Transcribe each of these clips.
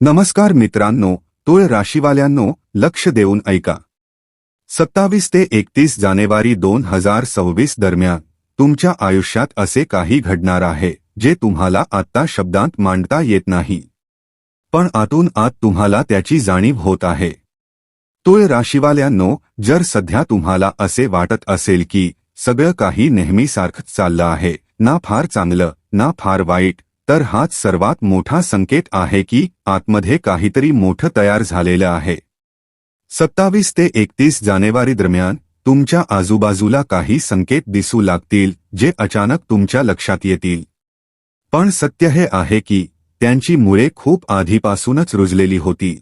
नमस्कार मित्रांनो, तुळ राशीवाल्यांनो, लक्ष देऊन ऐका. 27 ते 31 जानेवारी 2026 दरम्यान तुमच्या आयुष्यात असे काही घडणार आहे जे तुम्हाला आत्ता शब्दांत मांडता येत नाही, पण आतून आत तुम्हाला त्याची जाणीव होत आहे. तुळ राशीवाल्यांनो, जर सध्या तुम्हाला असे वाटत असेल की सगळं काही नेहमीसारखंच चाललं आहे, ना फार चांगलं ना फार वाईट, तर हाच सर्वात मोठा संकेत आहे की आतमध्ये काहीतरी मोठं तयार झालेलं आहे. 27 ते 31 जानेवारी दरम्यान तुमच्या आजूबाजूला काही संकेत दिसू लागतील जे अचानक तुमच्या लक्षात येतील. पण सत्य हे आहे की त्यांची मुळे खूप आधीपासूनच रुजलेली होती.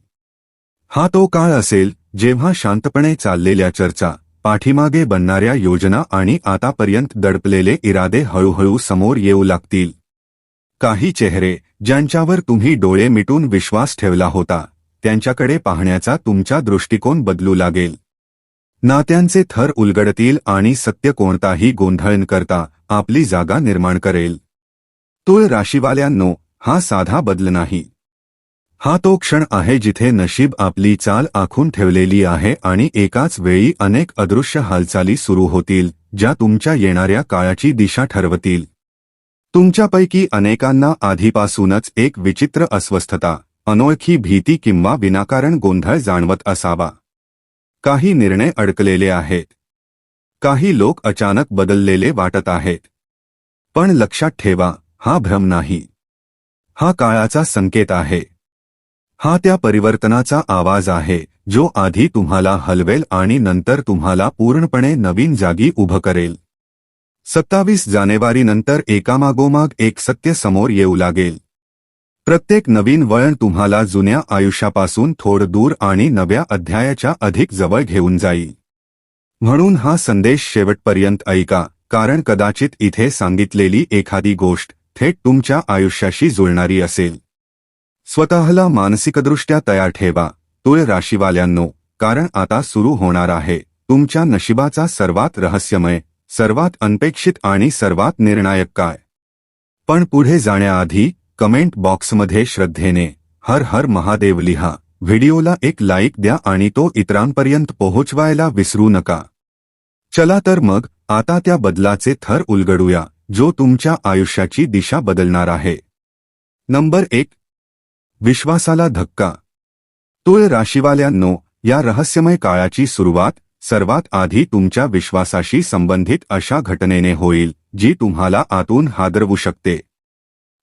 हा तो काळ असेल जेव्हा शांतपणे चाललेल्या चर्चा, पाठीमागे बनणाऱ्या योजना आणि आतापर्यंत दडपलेले इरादे हळूहळू समोर येऊ लागतील. काही चेहरे ज्यांच्यावर तुम्ही डोळे मिटून विश्वास ठेवला होता, त्यांच्याकडे पाहण्याचा तुमचा दृष्टिकोन बदलू लागेल. नात्यांचे थर उलगडतील आणि सत्य कोणताही गोंधळ न करता आपली जागा निर्माण करेल. तुळ राशीवाल्यांनो, हा साधा बदल नाही. हा तो क्षण आहे जिथे नशीब आपली चाल आखून ठेवलेली आहे आणि एकाच वेळी अनेक अदृश्य हालचाली सुरू होतील ज्या तुमच्या येणाऱ्या काळाची दिशा ठरवतील. तुमच्यापैकी अनेकांना आधीपासूनच एक विचित्र अस्वस्थता, अनोळखी भीती किंवा विनाकारण गोंधळ जाणवत असावा. काही निर्णय अडकलेले आहेत. काही लोक अचानक बदललेले वाटत आहेत. पण लक्षात ठेवा, हा भ्रम नाही. हा काळाचा संकेत आहे. हा त्या परिवर्तनाचा आवाज आहे जो आधी तुम्हाला हलवेल आणि नंतर तुम्हाला पूर्णपणे नवीन जागी उभं करेल. 27 जानेवारीनंतर एकामागोमाग एक सत्य समोर येऊ लागेल. प्रत्येक नवीन वळण तुम्हाला जुन्या आयुष्यापासून थोडं दूर आणि नव्या अध्यायाच्या अधिक जवळ घेऊन जाईल. म्हणून हा संदेश शेवटपर्यंत ऐका, कारण कदाचित इथे सांगितलेली एखादी गोष्ट थेट तुमच्या आयुष्याशी जुळणारी असेल. स्वतःला मानसिकदृष्ट्या तयार ठेवा, तुळ राशीवाल्यांनो, कारण आता सुरू होणार आहे तुमच्या नशिबाचा सर्वात रहस्यमय, सर्वात अनपेक्षित आणि सर्वात निर्णायक काळ. पण पुढे जाण्याआधी कमेंट बॉक्समध्ये श्रद्धेने हर हर महादेव लिहा, व्हिडिओला एक लाईक द्या आणि तो इतरांपर्यंत पोहोचवायला विसरू नका. चला तर मग आता त्या बदलाचे थर उलगडूया जो तुमच्या आयुष्याची दिशा बदलणार आहे. नंबर 1. विश्वासाला धक्का. तुळ राशीवाल्यांनो, या रहस्यमय काळाची सुरुवात सर्वात आधी तुमच्या विश्वासाशी संबंधित अशा घटनेने होईल जी तुम्हाला आतून हादरवू शकते.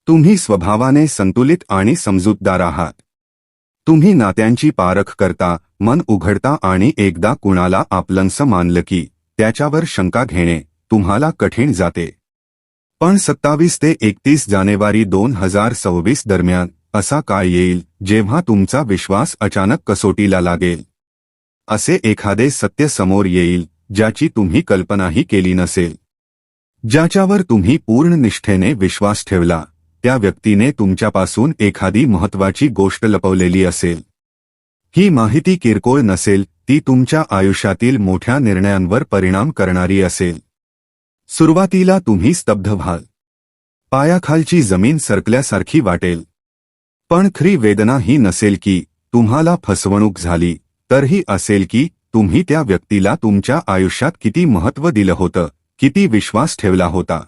तुम्ही स्वभावाने संतुलित आणि समजूतदार आहात. तुम्ही नात्यांची पारख करता, मन उघडता आणि एकदा कुणाला आपलंसं मानलं की त्याच्यावर शंका घेणे तुम्हाला कठीण जाते. पण 27 ते 31 जानेवारी 2026 दरम्यान असा काळ येईल जेव्हा तुमचा विश्वास अचानक कसोटीला लागेल. असे एखादे सत्य समोर येईल ज्याची तुम्ही कल्पनाही केली नसेल. ज्याच्यावर तुम्ही पूर्ण निष्ठेने विश्वास ठेवला, त्या व्यक्तीने तुमच्यापासून एखादी महत्त्वाची गोष्ट लपवलेली असेल. ही माहिती किरकोळ नसेल, ती तुमच्या आयुष्यातील मोठ्या निर्णयांवर परिणाम करणारी असेल. सुरुवातीला तुम्ही स्तब्ध व्हाल. पायाखालची जमीन सरकल्यासारखी वाटेल. पण खरी वेदना ही नसेल की तुम्हाला फसवणूक झाली, तर ही असेल की तुम्ही त्या व्यक्तीला तुमच्या आयुष्यात किती महत्त्व दिलं होतं, किती विश्वास ठेवला होता.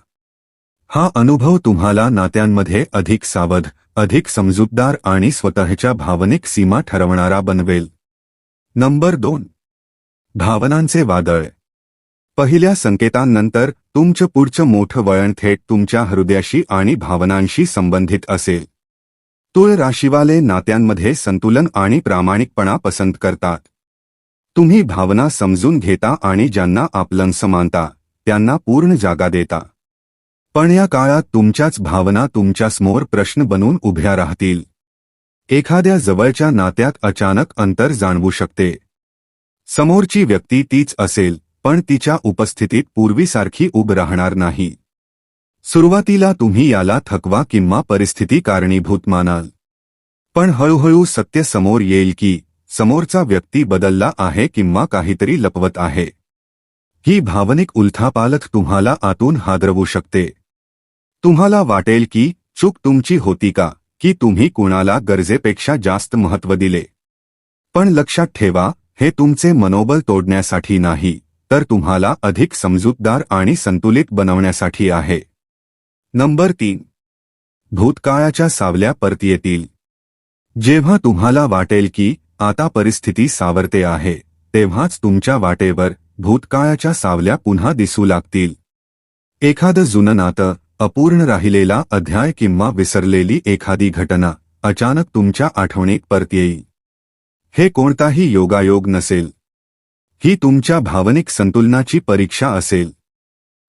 हा अनुभव तुम्हाला नात्यांमध्ये अधिक सावध, अधिक समजूतदार आणि स्वतःच्या भावनिक सीमा ठरवणारा बनवेल. नंबर 2. भावनांचे वादळ. पहिल्या संकेतांनंतर तुमचं पुढचं मोठं वळण थेट तुमच्या हृदयाशी आणि भावनांशी संबंधित असेल. तुळ राशीवाले नात्यांमध्ये संतुलन आणि प्रामाणिकपणा पसंत करतात. तुम्ही भावना समजून घेता आणि ज्यांना आपलंसं मानता त्यांना पूर्ण जागा देता. पण या काळात तुमच्याच भावना तुमच्यासमोर प्रश्न बनून उभ्या राहतील. एखाद्या जवळच्या नात्यात अचानक अंतर जाणवू शकते. समोरची व्यक्ती तीच असेल, पण तिच्या उपस्थितीत पूर्वीसारखी उभं राहणार नाही. सुरुवातीला तुम्ही याला थकवा किंवा परिस्थिती कारणीभूत मानाल. पण हळूहळू सत्य समोर येईल की समोरचा व्यक्ती बदलला आहे किंवा काहीतरी लपवत आहे. ही भावनिक उलथापालथ तुम्हाला आतून हादरवू शकते. तुम्हाला वाटेल की चूक तुमची होती का, की तुम्ही कुणाला गरजेपेक्षा जास्त महत्त्व दिले. पण लक्षात ठेवा, हे तुमचे मनोबल तोडण्यासाठी नाही, तर तुम्हाला अधिक समजूतदार आणि संतुलित बनवण्यासाठी आहे. नंबर 3. भूतकाळाच्या सावल्या परत येतील. जेव्हा तुम्हाला वाटेल की आता परिस्थिती सावरते आहे, तेव्हाच तुमच्या वाटेवर भूतकाळाच्या सावल्या पुन्हा दिसू लागतील. एखादं जुनं नातं, अपूर्ण राहिलेला अध्याय किंवा विसरलेली एखादी घटना अचानक तुमच्या आठवणीत परत येईल. हे कोणताही योगायोग नसेल. ही तुमच्या भावनिक संतुलनाची परीक्षा असेल.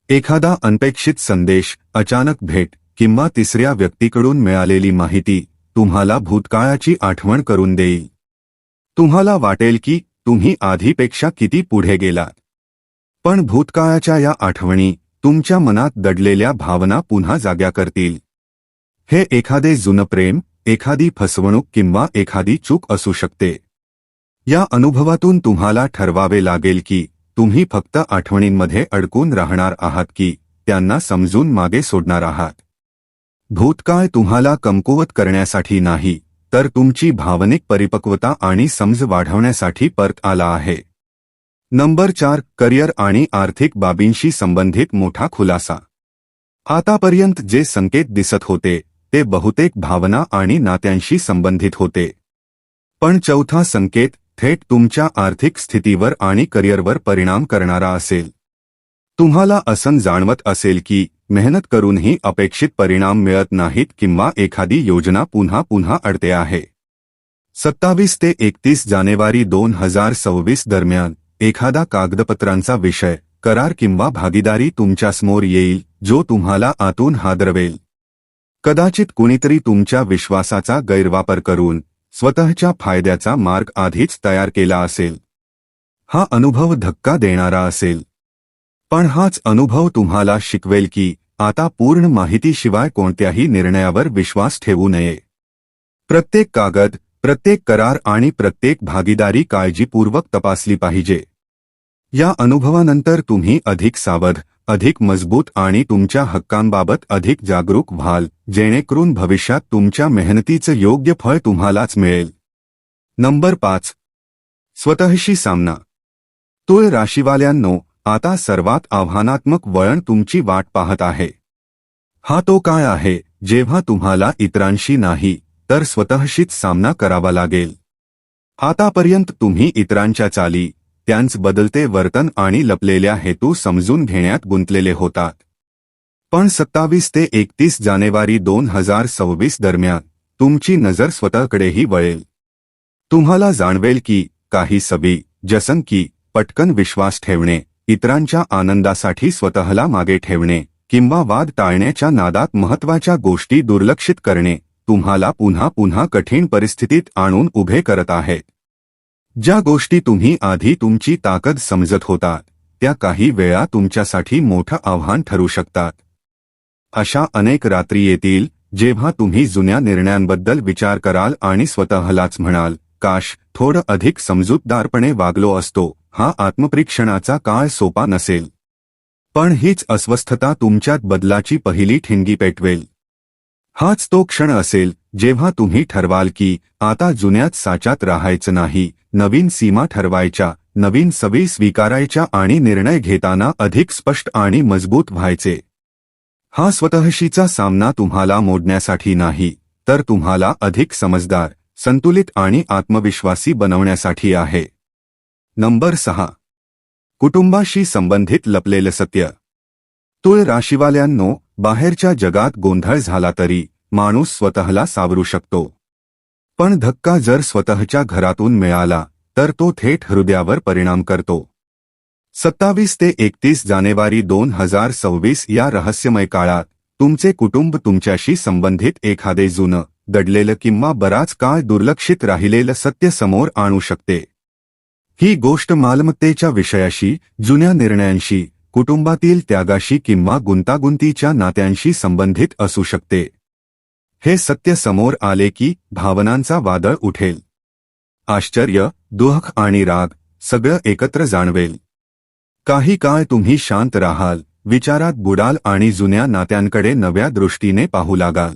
एखादा अनपेक्षित संदेश, अचानक भेट किंवा तिसऱ्या व्यक्तीकडून मिळालेली माहिती तुम्हाला भूतकाळाची आठवण करून देईल. तुम्हाला वाटेल की तुम्ही आधीपेक्षा किती पुढे गेलात. पण भूतकाळाच्या या आठवणी तुमच्या मनात दडलेल्या भावना पुन्हा जाग्या करतील. हे एखादे जुनं प्रेम, एखादी फसवणूक किंवा एखादी चूक असू शकते. या अनुभवातून तुम्हाला ठरवावे लागेल की तुम्ही फक्त आठवणींमध्ये अडकून राहणार आहात की त्यांना समजून मागे सोडणार आहात. भूतकाळ तुम्हाला कमकुवत करण्यासाठी नाही, तर तुमची भावनिक परिपक्वता आणि समज वाढवण्यासाठी परत आला आहे. नंबर 4. करिअर आणि आर्थिक बाबींशी संबंधित मोठा खुलासा. आतापर्यंत जे संकेत दिसत होते ते बहुतेक भावना आणि नात्यांशी संबंधित होते. पण चौथा संकेत थेट तुमच्या आर्थिक स्थितीवर आणि करिअरवर परिणाम करणारा असेल. तुम्हाला असं जाणवत असेल की मेहनत करूनही अपेक्षित परिणाम मिळत नाहीत किंवा एखादी योजना पुन्हा पुन्हा अडते आहे. 27 ते 31 जानेवारी 2026 दरम्यान एखादा कागदपत्रांचा विषय, करार किंवा भागीदारी तुमच्यासमोर येईल जो तुम्हाला आतून हादरवेल. कदाचित कुणीतरी तुमच्या विश्वासाचा गैरवापर करून स्वतःच्या फायद्याचा मार्ग आधीच तयार केला असेल. हा अनुभव धक्का देणारा असेल. पण हाच अनुभव तुम्हाला शिकवेल की आता पूर्ण माहितीशिवाय कोणत्याही निर्णयावर विश्वास ठेवू नये. प्रत्येक कागद, प्रत्येक करार आणि प्रत्येक भागीदारी काळजीपूर्वक तपासली पाहिजे. या अनुभवानंतर तुम्ही अधिक सावध, अधिक मजबूत आणि तुमच्या हक्कांबाबत अधिक जागरूक व्हाल, जेणेकरून भविष्यात तुमच्या मेहनतीचं योग्य फळ तुम्हालाच मिळेल. नंबर 5. स्वतःशी सामना. तुळ राशीवाल्यांनो, आता सर्वात आव्हानात्मक वळण तुमची वाट पाहत आहे. हा तो काळ आहे जेव्हा तुम्हाला इतरांशी नाही, तर स्वतःशीच सामना करावा लागेल. आतापर्यंत तुम्ही इतरांच्या चाली, त्यांचं बदलते वर्तन आणि लपलेल्या हेतू समजून घेण्यात गुंतलेले होतात. पण 27 ते 31 जानेवारी 2026 दरम्यान तुमची नजर स्वतःकडेही वळेल. तुम्हाला जाणवेल की काही सवयी, जसं की पटकन विश्वास ठेवणे, इतरांच्या आनंदासाठी स्वतःला मागे ठेवणे किंवा वाद टाळण्याच्या नादात महत्त्वाच्या गोष्टी दुर्लक्षित करणे, तुम्हाला पुन्हा पुन्हा कठीण परिस्थितीत आणून उभे करत आहेत. ज्या गोष्टी तुम्ही आधी तुमची ताकद समजत होतात, त्या काही वेळा तुमच्यासाठी मोठं आव्हान ठरू शकतात. अशा अनेक रात्री येतील जेव्हा तुम्ही जुन्या निर्णयांबद्दल विचार कराल आणि स्वतःलाच म्हणाल, काश थोडं अधिक समजूतदारपणे वागलो असतो. हा आत्मपरीक्षणाचा काळ सोपा नसेल. पण हीच अस्वस्थता तुमच्यात बदलाची पहिली ठिणगी पेटवेल. हाच तो क्षण असेल जेव्हा तुम्ही ठरवाल की आता जुन्याच साच्यात राहायचं नाही, नवीन सीमा ठरवायच्या, नवीन सवयी स्वीकारायच्या आणि निर्णय घेताना अधिक स्पष्ट आणि मजबूत व्हायचे. हा स्वतःशीचा सामना तुम्हाला मोडण्यासाठी नाही, तर तुम्हाला अधिक समजदार, संतुलित आणि आत्मविश्वासी बनवण्यासाठी आहे. नंबर 6. कुटुंबाशी संबंधित लपलेलं सत्य. तुळ राशीवाल्यांनो, बाहेरच्या जगात गोंधळ झाला तरी माणूस स्वतःला सावरू शकतो. पण धक्का जर स्वतःच्या घरातून मिळाला तर तो थेट हृदयावर परिणाम करतो. 27 ते 31 जानेवारी 2026 या रहस्यमय काळात तुमचे कुटुंब तुमच्याशी संबंधित एखादे जुनं, दडलेलं किंवा बराच काळ दुर्लक्षित राहिलेलं सत्य समोर आणू शकते. ही गोष्ट मालमत्तेच्या विषयाशी, जुन्या निर्णयांशी, कुटुंबातील त्यागाशी किंवा गुंतागुंतीच्या नात्यांशी संबंधित असू शकते. हे सत्य समोर आले की भावनांचा वादळ उठेल. आश्चर्य, दुःख आणि राग सगळं एकत्र जाणवेल. काही काळ तुम्ही शांत राहाल, विचारात बुडाल आणि जुन्या नात्यांकडे नव्या दृष्टीने पाहू लागाल.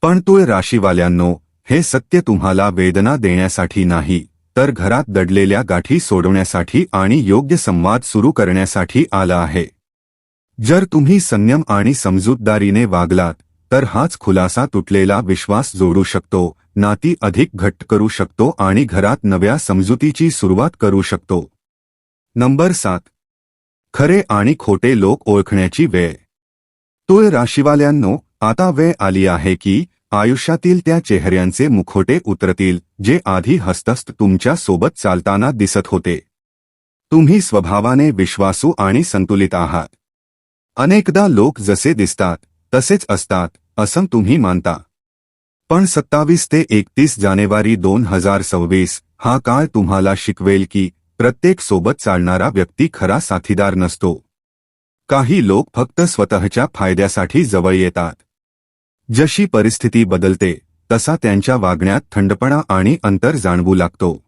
पण तुळ राशीवाल्यांनो, हे सत्य तुम्हाला वेदना देण्यासाठी नाही, तर घरात दडलेल्या गाठी सोडवण्यासाठी आणि योग्य संवाद सुरू करण्यासाठी आलं आहे. जर तुम्ही संयम आणि समजूतदारीने वागलात, तर हाच खुलासा तुटलेला विश्वास जोडू शकतो, नाती अधिक घट्ट करू शकतो आणि घरात नव्या समजुतीची सुरुवात करू शकतो. नंबर 7. खरे आणि खोटे लोक ओळखण्याची वेळ. तुळ राशीवाल्यांनो, आता वेळ आली आहे की आयुष्यातील त्या चेहऱ्यांचे मुखोटे उतरतील जे आधी हसतस्त तुमच्या सोबत चालताना दिसत होते. तुम्ही स्वभावाने विश्वासू आणि संतुलित आहात. अनेकदा लोक जसे दिसतात तसेच असतात असं तुम्ही मानता. पण 27 ते 31 जानेवारी 2026 हा काळ तुम्हाला शिकवेल की प्रत्येक सोबत चालणारा व्यक्ती खरा साथीदार नसतो. काही लोक फक्त स्वतःच्या फायद्यासाठी जवळ येतात. जशी परिस्थिती बदलते तसा त्यांच्या वागण्यात थंडपणा आणि अंतर जाणवू लागतो.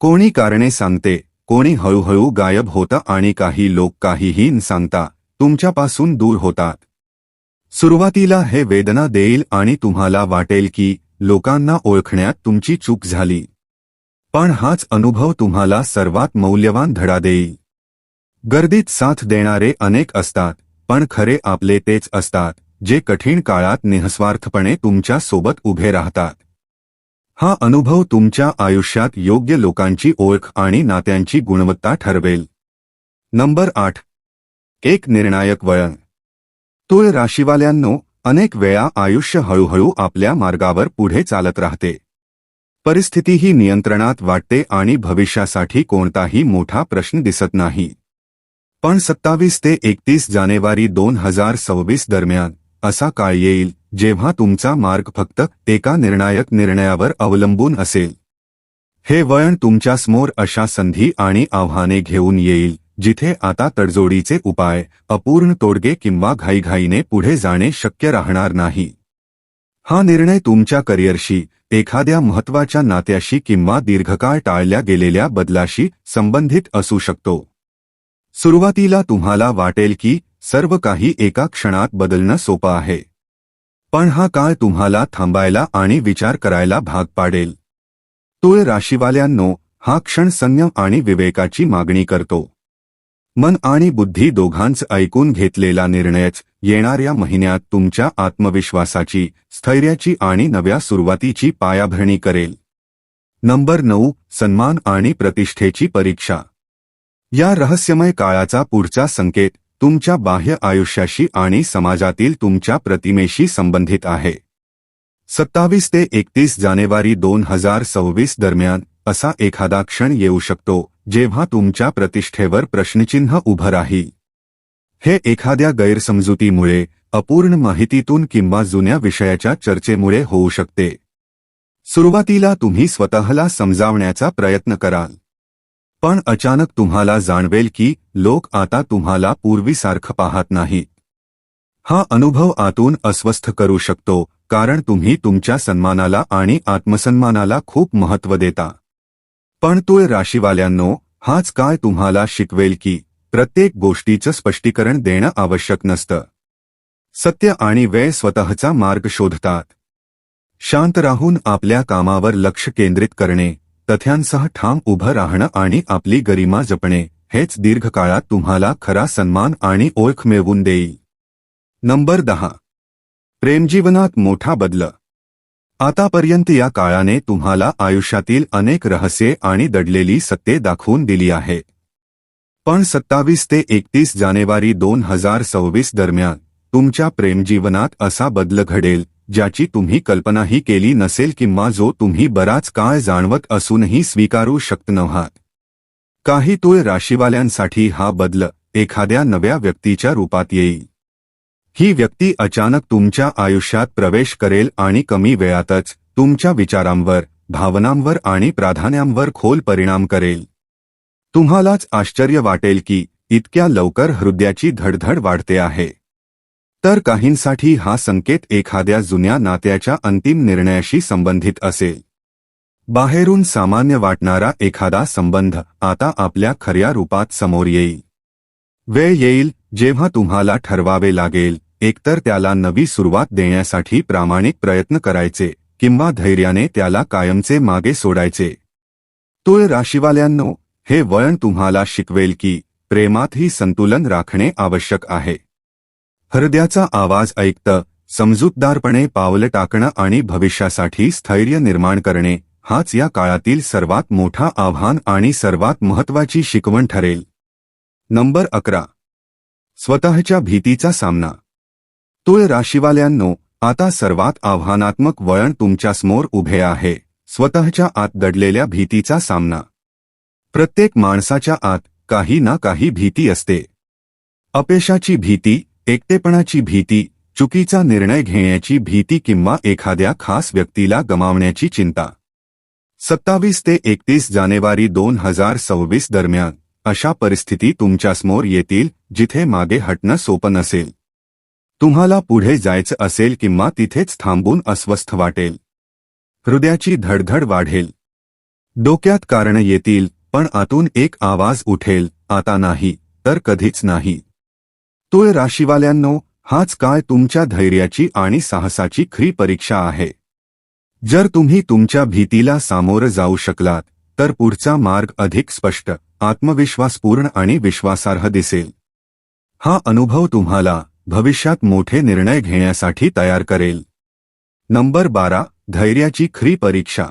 कोणी कारणे सांगते, कोणी हळूहळू गायब होतं आणि काही लोक काहीही न सांगता तुमच्यापासून दूर होतात. सुरुवातीला हे वेदना देईल आणि तुम्हाला वाटेल की लोकांना ओळखण्यात तुमची चूक झाली. पण हाच अनुभव तुम्हाला सर्वात मौल्यवान धडा देईल. गर्दीत साथ देणारे अनेक असतात, पण खरे आपले तेच असतात जे कठीण काळात निःस्वार्थपणे तुमच्या सोबत उभे राहतात. हा अनुभव तुमच्या आयुष्यात योग्य लोकांची ओळख आणि नात्यांची गुणवत्ता ठरवेल. नंबर 8. एक निर्णायक वळण. तुळ राशीवाल्यांनो, अनेक वेळा आयुष्य हळूहळू आपल्या मार्गावर पुढे चालत राहते. परिस्थितीही नियंत्रणात वाटते आणि भविष्यासाठी कोणताही मोठा प्रश्न दिसत नाही. पण 27 ते 31 जानेवारी 2026 दरम्यान असा काळ येईल जेव्हा तुमचा मार्ग फक्त एका निर्णायक निर्णयावर अवलंबून असेल. हे वळण तुमच्यासमोर अशा संधी आणि आव्हाने घेऊन येईल जिथे आता तडजोडीचे उपाय, अपूर्ण तोडगे किंवा घाईघाईने पुढे जाणे शक्य राहणार नाही. हा निर्णय तुमच्या करिअरशी, एखाद्या महत्त्वाच्या नात्याशी किंवा दीर्घकाळ टाळल्या गेलेल्या बदलाशी संबंधित असू शकतो. सुरुवातीला तुम्हाला वाटेल की सर्व काही एका क्षणात बदलणं सोपं आहे. पण हा काळ तुम्हाला थांबायला आणि विचार करायला भाग पाडेल. तुळ राशीवाल्यांनो, हा क्षण संयम आणि विवेकाची मागणी करतो. मन आणि बुद्धी दोघांचं ऐकून घेतलेला निर्णयच येणाऱ्या महिन्यात तुमच्या आत्मविश्वासाची, स्थैर्याची आणि नव्या सुरुवातीची पायाभरणी करेल. नंबर 9. सन्मान आणि प्रतिष्ठेची परीक्षा. या रहस्यमय काळाचा पुढचा संकेत तुमच्या बाह्य आयुष्याशी आणि समाजातील तुमच्या प्रतिमेशी संबंधित आहे. 27 ते 31 जानेवारी 2026 दरम्यान असा एखादा क्षण येऊ शकतो जेव्हा तुमच्या प्रतिष्ठेवर प्रश्नचिन्ह उभं राहील. हे एखाद्या गैरसमजुतीमुळे, अपूर्ण माहितीतून किंवा जुन्या विषयाच्या चर्चेमुळे होऊ शकते. सुरुवातीला तुम्ही स्वतःला समजावण्याचा प्रयत्न कराल. पण अचानक तुम्हाला जाणवेल की लोक आता तुम्हाला पूर्वीसारखं पाहत नाहीत. हा अनुभव आतून अस्वस्थ करू शकतो, कारण तुम्ही तुमच्या सन्मानाला आणि आत्मसन्मानाला खूप महत्त्व देता. पण तुळ राशीवाल्यांनो, हाच काळ तुम्हाला शिकवेल की प्रत्येक गोष्टीचं स्पष्टीकरण देणं आवश्यक नसतं. सत्य आणि वेळ स्वतःचा मार्ग शोधतात. शांत राहून आपल्या कामावर लक्ष केंद्रित करणे, तथ्यांसह ठाम उभं राहणं आणि आपली गरिमा जपणे हेच दीर्घकाळात तुम्हाला खरा सन्मान आणि ओळख मिळवून देईल. नंबर 10. प्रेमजीवनात मोठा बदल. आतापर्यंत या काळाने तुम्हाला आयुष्यातील अनेक रहस्ये आणि दडलेली सत्ये दाखवून दिली आहेत. पण 27 ते 31 जानेवारी 2026 दरम्यान तुमच्या प्रेमजीवनात असा बदल घडेल ज्याची तुम्ही कल्पनाही केली नसेल किंवा जो तुम्ही बराच काळ जाणवत असूनही स्वीकारू शकत नव्हात. काही तुळ राशीवाल्यांसाठी हा बदल एखाद्या नव्या व्यक्तीच्या रूपात येईल. ही व्यक्ती अचानक तुमच्या आयुष्यात प्रवेश करेल आणि कमी वेळातच तुमच्या विचारांवर, भावनांवर आणि प्राधान्यांवर खोल परिणाम करेल. तुम्हालाच आश्चर्य वाटेल की इतक्या लवकर हृदयाची धडधड वाढते आहे. तर काहींसाठी हा संकेत एखाद्या जुन्या नात्याच्या अंतिम निर्णयाशी संबंधित असेल. बाहेरून सामान्य वाटणारा एखादा संबंध आता आपल्या खऱ्या रूपात समोर येईल. वेळ येईल जेव्हा तुम्हाला ठरवावे लागेल एकतर त्याला नवी सुरुवात देण्यासाठी प्रामाणिक प्रयत्न करायचे किंवा धैर्याने त्याला कायमचे मागे सोडायचे। तुळ राशीवाल्यांनो, हे वळण तुम्हाला शिकवेल की प्रेमातही संतुलन राखणे आवश्यक आहे। हृदयाचा आवाज ऐकतं, समजूतदारपणे पावलं टाकणं आणि भविष्यासाठी स्थैर्य निर्माण करणे हाच या काळातील सर्वात मोठा आव्हान आणि सर्वात महत्त्वाची शिकवण ठरेल। नंबर 11. स्वतःच्या भीतीचा सामना। तुळ राशीवाल्यांनो, आता सर्वात आव्हानात्मक वळण तुमच्यासमोर उभे आहे, स्वतःच्या आत दडलेल्या भीतीचा सामना। प्रत्येक माणसाच्या आत काही ना काही भीती असते। अपयशाची भीती, एकटेपणाची भीती, चुकीचा निर्णय घेण्याची भीती किंवा एखाद्या खास व्यक्तीला गमावण्याची चिंता। 27 ते 31 जानेवारी 2026 दरम्यान अशा परिस्थिती तुमच्यासमोर येतील जिथे मागे हटणं सोपं नसेल। तुम्हाला पुढे जायचं असेल किंवा तिथेच थांबून अस्वस्थ वाटेल। हृदयाची धडधड वाढेल। डोक्यात कारणं येतील, पण आतून एक आवाज उठेल, आता नाही तर कधीच नाही। तुळ राशीवाल्यांनो, हाच काळ तुमच्या धैर्याची आणि साहसाची खरी परीक्षा आहे। जर तुम्ही तुमच्या भीतीला सामोरं जाऊ शकलात तर पुढचा मार्ग अधिक स्पष्ट, आत्मविश्वासपूर्ण आणि विश्वासार्ह दिसेल। हा अनुभव तुम्हाला भविष्यात मोठे निर्णय घेण्यासाठी तयार करेल। नंबर 12. धैर्याची खरी परीक्षा।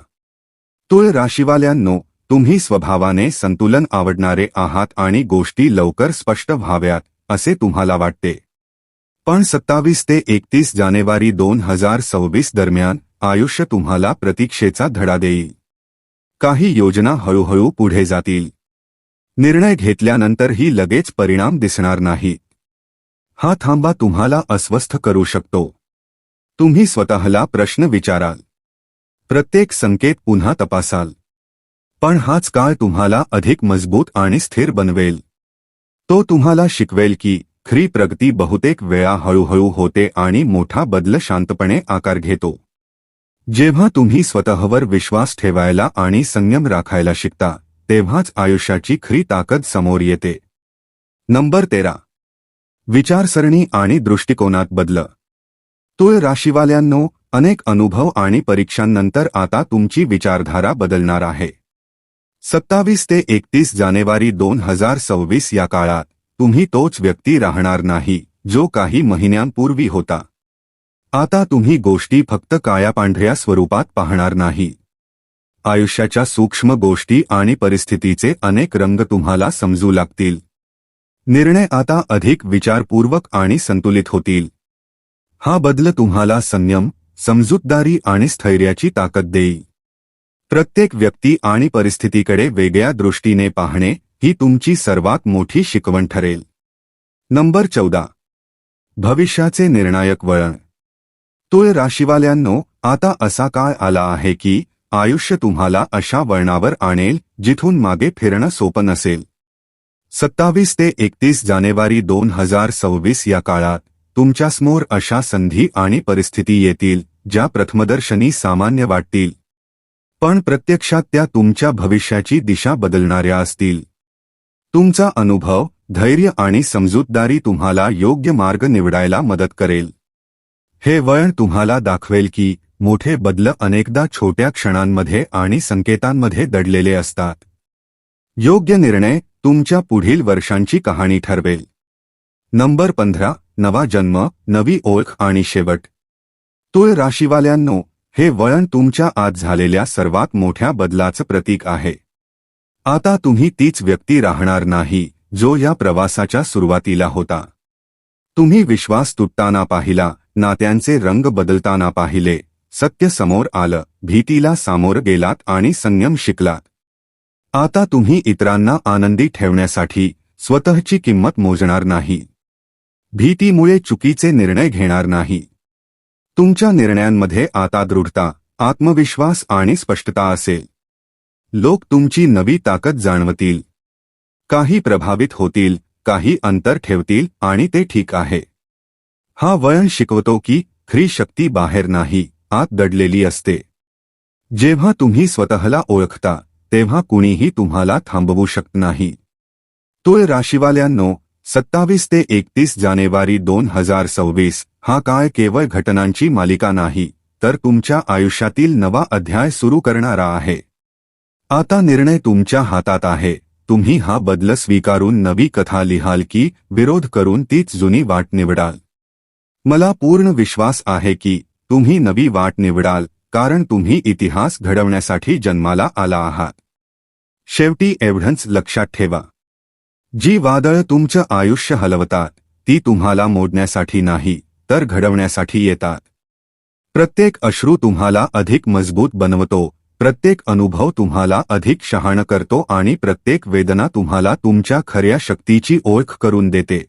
तुळ राशीवाल्यांनो, तुम्ही स्वभावाने संतुलन आवडणारे आहात आणि गोष्टी लवकर स्पष्ट व्हाव्यात असे तुम्हाला वाटते। पण 27 ते 31 जानेवारी 2026 दरम्यान आयुष्य तुम्हाला प्रतीक्षेचा धडा देईल। काही योजना हळूहळू पुढे जातील। निर्णय घेतल्यानंतरही लगेच परिणाम दिसणार नाहीत। हा थांबा तुम्हाला अस्वस्थ करू शकतो। तुम्ही स्वतःला प्रश्न विचाराल, प्रत्येक संकेत पुन्हा तपासाल। पण हाच काळ तुम्हाला अधिक मजबूत आणि स्थिर बनवेल। तो तुम्हाला शिकवेल की खरी प्रगती बहुतेक वेळा हळूहळू होते आणि मोठा बदल शांतपणे आकार घेतो। जेव्हा तुम्ही स्वतःवर विश्वास ठेवायला आणि संयम राखायला शिकता, तेव्हाच आयुष्याची खरी ताकद समोर येते। नंबर 13. विचारसरणी आणि दृष्टिकोनात बदल। तुळ राशीवाल्यांनो, अनेक अनुभव आणि परीक्षांनंतर आता तुमची विचारधारा बदलणार आहे। 27 ते 31 जानेवारी 2026 या काळात तुम्ही तोच व्यक्ती राहणार नाही जो काही महिन्यांपूर्वी होता। आता तुम्ही गोष्टी फक्त काळ्या-पांढऱ्या स्वरूपात पाहणार नाही। आयुष्याच्या सूक्ष्म गोष्टी आणि परिस्थितीचे अनेक रंग तुम्हाला समजू लागतील। निर्णय आता अधिक विचारपूर्वक आणि संतुलित होतील। हा बदल तुम्हाला संयम, समजूतदारी आणि स्थैर्याची ताकद देईल। प्रत्येक व्यक्ती आणि परिस्थितीकडे वेगळ्या दृष्टीने पाहणे ही तुमची सर्वात मोठी शिकवण ठरेल। नंबर 14. भविष्याचे निर्णायक वळण। तुळ राशीवाल्यांनो, आता असा काळ आला आहे की आयुष्य तुम्हाला अशा वळणावर आणेल जिथून मागे फिरणं सोपं नसेल। 27 ते 31 जानेवारी 2026 या काळात तुमच्यासमोर अशा संधी आणि परिस्थिती येतील ज्या प्रथमदर्शनी सामान्य वाटतील, पण प्रत्यक्षात त्या तुमच्या भविष्याची दिशा बदलणाऱ्या असतील। तुमचा अनुभव, धैर्य आणि समजूतदारी तुम्हाला योग्य मार्ग निवडायला मदत करेल। हे वळण तुम्हाला दाखवेल की मोठे बदल अनेकदा छोट्या क्षणांमध्ये आणि संकेतांमध्ये दडलेले असतात। योग्य निर्णय तुमच्या पुढील वर्षांची कहाणी ठरवेल। नंबर 15. नवा जन्म, नवी ओळख आणि शेवट। तुळ राशीवाल्यांनो, हे वळण तुमच्या आत झालेल्या सर्वात मोठ्या बदलाचं प्रतीक आहे। आता तुम्ही तीच व्यक्ती राहणार नाही जो या प्रवासाच्या सुरुवातीला होता। तुम्ही विश्वास तुटताना पाहिला, नात्यांचे रंग बदलताना पाहिले, सत्य समोर आलं, भीतीला सामोरं गेलात आणि संयम शिकलात। आता तुम्ही इतरांना आनंदी ठेवण्यासाठी स्वतःची किंमत मोजणार नाही। भीतीमुळे चुकीचे निर्णय घेणार नाही। तुमच्या निर्णयांमध्ये आता दृढता, आत्मविश्वास आणि स्पष्टता असेल। लोक तुमची नवी ताकद जाणवतील। काही प्रभावित होतील, काही अंतर ठेवतील आणि ते ठीक आहे। हा वळण शिकवतो की खरी शक्ती बाहेर नाही, आत दडलेली असते। जेव्हा तुम्ही स्वतःला ओळखता तेव्हा कुणीही तुम्हाला थांबवू शकत नाही। तुळ राशीवाल्यांनो, 27 ते 31 जानेवारी 2026 हा काळ केवळ घटनांची मालिका नाही, तर तुमच्या आयुष्यातील नवा अध्याय सुरू करणारा आहे. आता निर्णय तुमच्या हातात आहे. तुम्ही हा बदल स्वीकारून नवी कथा लिहाल की विरोध करून तीच जुनी वाट निवडाल. मला पूर्ण विश्वास आहे की तुम्ही नवी वाट निवडाल, कारण तुम्ही इतिहास घडवण्यासाठी जन्माला आला आहात. शेवटी एवढंच लक्षात ठेवा, जी वादळ तुमचं आयुष्य हलवतात ती तुम्हाला मोडण्यासाठी नाही, तर घडवण्यासाठी येतात. प्रत्येक अश्रू तुम्हाला अधिक मजबूत बनवतो, प्रत्येक अनुभव तुम्हाला अधिक शहाणं करतो आणि प्रत्येक वेदना तुम्हाला तुमच्या खऱ्या शक्तीची ओळख करून देते.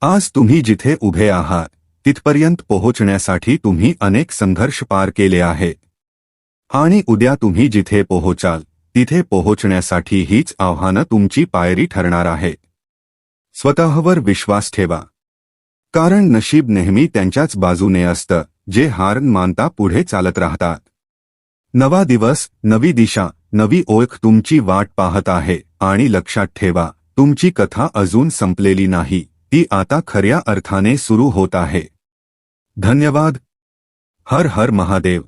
आज तुम्ही जिथे उभे आहात तिथपर्यंत पोहोचण्यासाठी तुम्ही अनेक संघर्ष पार केले आहेत. आणि उद्या तुम्ही जिथे पोहोचाल तिथे पोहोचण्यासाठी हीच आव्हानं तुमची पायरी ठरणार आहेत. स्वतःवर विश्वास ठेवा, कारण नशीब नेहमी त्यांच्याच बाजूने असतं जे हार मानता पुढे चालत राहतात. नवा दिवस, नवी दिशा, नवी ओळख तुमची वाट पाहत आहे. आणि लक्षात ठेवा, तुमची कथा अजून संपलेली नाही, ती आता खऱ्या अर्थाने सुरू होत आहे. धन्यवाद. हर हर महादेव.